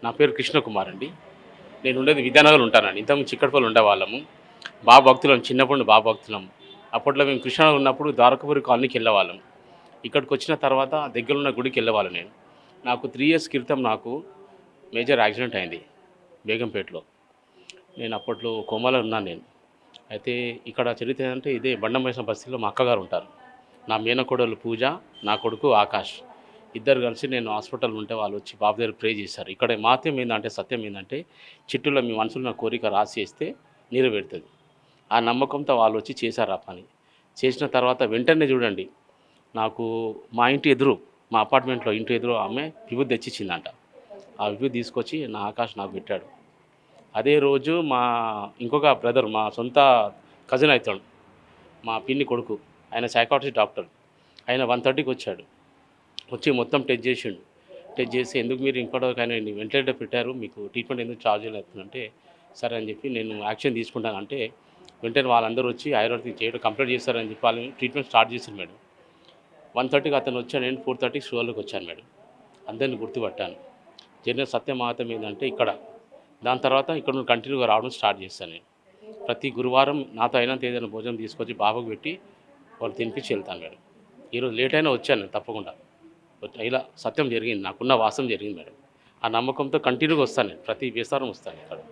నా పేరు కృష్ణకుమార్ అండి. నేను ఉండేది విద్యానగర్‌లో ఉంటానండి. ఇంతకుముందు చిక్కడపల్లిలో ఉండేవాళ్ళము. భక్తులం, చిన్నప్పటి నుండి భక్తులం. అప్పట్లో మేము కృష్ణాలో ఉన్నప్పుడు ద్వారకాపురి కాలనీకి వెళ్ళేవాళ్ళం. ఇక్కడికొచ్చిన తర్వాత దగ్గరున్న గుడికి వెళ్ళేవాళ్ళం నేను. నాకు 3 ఇయర్స్ క్రితం నాకు మేజర్ యాక్సిడెంట్ అయింది బేగంపేటలో. నేను అప్పట్లో కోమాలో ఉన్నాను నేను. అయితే ఇక్కడ చరిత్ర ఏంటంటే ఇదే బండమేసం బస్తీలో మా అక్కగారు ఉంటారు. నా మేనకోడలు పూజ, నా కొడుకు ఆకాష్. ఇద్దరు కలిసి నేను హాస్పిటల్ ఉంటే వాళ్ళు వచ్చి బాబు దగ్గర ప్రే చేశారు. ఇక్కడ మాత్యం ఏందంటే సత్యం ఏందంటే చిట్టులో మీ మనసులో ఉన్న కోరిక రాసేస్తే నెరవేరుతది. ఆ నమ్మకంతో వాళ్ళు వచ్చి చేశారు ఆ పని. చేసిన తర్వాత వెంటనే చూడండి నాకు మా ఇంటి ఎదురు మా అపార్ట్మెంట్‌లో ఇంటి ఎదురు ఆమె విభూది తెచ్చిచ్చిందంట. ఆ విభూది తీసుకొచ్చి నా ఆకాష్ నాకు పెట్టాడు. అదే రోజు మా ఇంకొక బ్రదర్ మా సొంత కజిన్ అయితాడు. మా పిన్ని కొడుకు. ఆయన సైకాట్రిస్ట్ డాక్టర్. ఆయన 1:30కి వచ్చాడు. వచ్చి మొత్తం టెస్ట్ చేసిండు. టెస్ట్ చేసి ఎందుకు మీరు ఇప్పటివరకైనా వెంటిలేటర్ పెట్టారు. మీకు ట్రీట్మెంట్ ఎందుకు ఛార్జీలు అవుతుందంటే, సరే అని చెప్పి నేను యాక్షన్ తీసుకుంటానంటే, వెంటనే వాళ్ళందరూ వచ్చి ఆయుర్వేదిక్ చేయడం కంప్లీట్ చేస్తారని చెప్పి వాళ్ళని ట్రీట్మెంట్ స్టార్ట్ చేసింది మేడం. 1:30కి అతను వచ్చాడు. నేను 4:30కి షోలోకి వచ్చాను మేడం. అందరిని గుర్తుపట్టాను. జరిగిన సత్యమాతం ఏంటంటే ఇక్కడ. దాని తర్వాత ఇక్కడ నుండి కంటిన్యూగా రావడం స్టార్ట్ చేశాను నేను. ప్రతి గురువారం నాతో అయినంత ఏదైనా భోజనం తీసుకొచ్చి బాబుకి పెట్టి వాళ్ళు తినిపించి వెళ్తాను మేడం. ఈరోజు లేట్ అయినా వచ్చాను నేను తప్పకుండా. ఇలా సత్యం జరిగింది. నాకున్న వాస్తవం జరిగింది మేడం. ఆ నమ్మకంతో కంటిన్యూగా వస్తాను నేను. ప్రతి బేస్తారం వస్తాను ఇక్కడ.